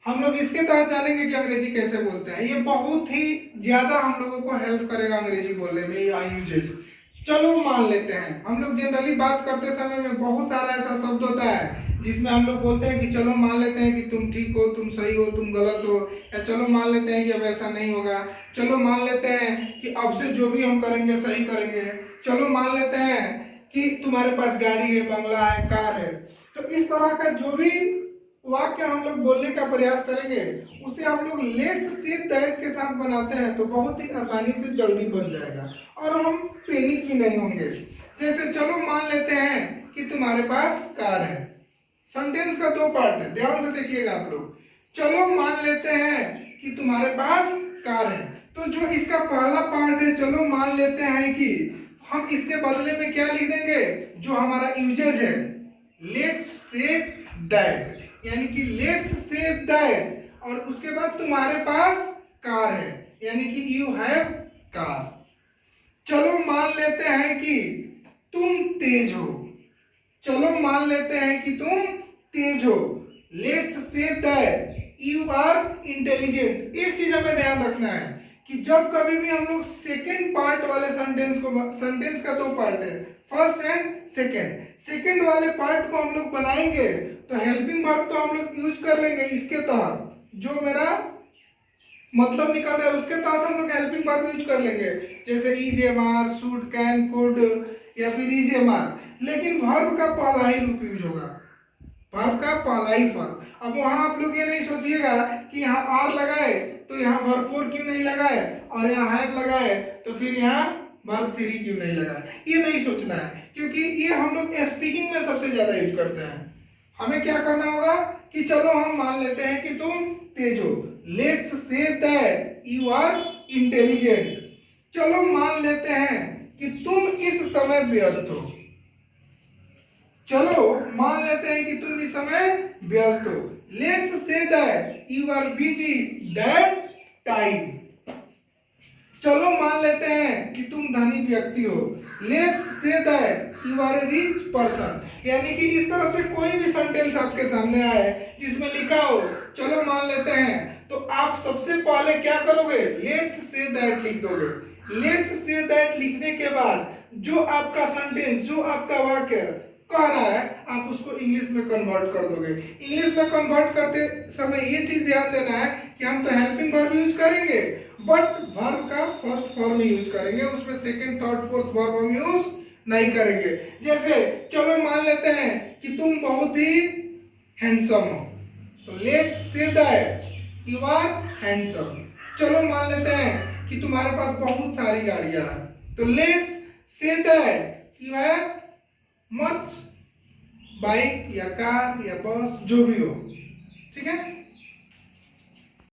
हम लोग इसके तहत जानेंगे कि अंग्रेजी कैसे बोलते हैं। ये बहुत ही ज्यादा हम लोगों को हेल्प करेगा अंग्रेजी बोलने में, ये यूजेस। चलो मान लेते हैं, हम लोग जनरली बात करते समय में बहुत सारा ऐसा शब्द होता है जिसमें हम लोग बोलते हैं कि चलो मान लेते हैं कि तुम ठीक हो, तुम सही हो, तुम गलत हो, या चलो मान लेते हैं कि अब ऐसा नहीं होगा, चलो मान लेते हैं कि अब से जो भी हम करेंगे सही करेंगे, चलो मान लेते हैं कि तुम्हारे पास गाड़ी है, बंगला है, कार है। तो इस तरह का जो भी वाक्य हम लोग बोलने का प्रयास करेंगे उसे हम लोग लेट्स से दैट के साथ बनाते हैं तो बहुत ही आसानी से जल्दी बन जाएगा और हम पैनिक भी नहीं होंगे। जैसे चलो मान लेते हैं कि तुम्हारे पास कार है। सेंटेंस का दो पार्ट है, ध्यान से देखिएगा आप लोग। चलो मान लेते हैं कि तुम्हारे पास कार है, तो जो इसका पहला पार्ट है चलो मान लेते हैं कि, हम इसके बदले में क्या लिख देंगे, जो हमारा यूजेज है लेट्स से दैट, यानी कि लेट्स से दैट, और उसके बाद तुम्हारे पास कार है यानी कि यू हैव कार। चलो मान लेते हैं कि तुम तेज हो, चलो मान लेते हैं कि तुम तेज हो, let's say that you are intelligent. एक चीज हमें ध्यान रखना है कि जब कभी भी हम लोग सेकेंड पार्ट वाले सेंटेंस को, सेंटेंस का दो पार्ट है, फर्स्ट एंड सेकेंड, सेकेंड वाले पार्ट को हम लोग बनाएंगे तो हेल्पिंग वर्ब तो हम लोग यूज कर लेंगे इसके तहत, जो मेरा मतलब निकल रहा है उसके तहत हम लोग हेल्पिंग वर्ब यूज कर लेंगे, जैसे is, am are, should, can, could, या फिर इज, एम आर। लेकिन वर्ब का पहला ही रूप यूज होगा, वर्ब का पहला ही फॉर्म। अब वहां आप लोग ये नहीं सोचिएगा कि यहाँ आर लगाए तो यहाँ वर्ब फोर क्यों नहीं लगाए, और यहाँ हैव लगाए तो फिर यहाँ वर्ब थ्री क्यों नहीं लगाए, ये नहीं सोचना है, क्योंकि ये हम लोग स्पीकिंग में सबसे ज्यादा यूज करते हैं। हमें क्या करना होगा कि चलो हम मान लेते हैं कि तुम तेज हो, let's say that you are intelligent. चलो मान लेते हैं कि तुम इस समय व्यस्त हो, चलो मान लेते हैं कि तुम इस समय व्यस्त हो, let's say that you are busy that time. चलो मान लेते हैं कि तुम धनी व्यक्ति हो, let's say that you are a rich person. यानी कि इस तरह से कोई भी सेंटेंस आपके सामने आए जिसमें लिखा हो चलो मान लेते हैं, तो आप सबसे पहले क्या करोगे, लेट्स से दैट लिख दोगे। लेट्स से दैट लिखने के बाद जो आपका सेंटेंस, जो आपका वाक्य कह रहा है, आप उसको इंग्लिश में कन्वर्ट कर दोगे। इंग्लिश में कन्वर्ट करते समय ये चीज ध्यान देना है कि हम तो हेल्पिंग वर्ब यूज करेंगे बट वर्ब का फर्स्ट फॉर्म यूज करेंगे, उसमें सेकंड, थर्ड, फोर्थ वर्ब हम यूज नहीं करेंगे। जैसे चलो मान लेते हैं कि तुम बहुत ही हैंडसम हो, तो let's say that you are handsome. चलो मान लेते हैं कि तुम्हारे पास बहुत सारी गाड़ियां हैं, तो let's say that you have much bike या कार या बस, जो भी हो, ठीक है।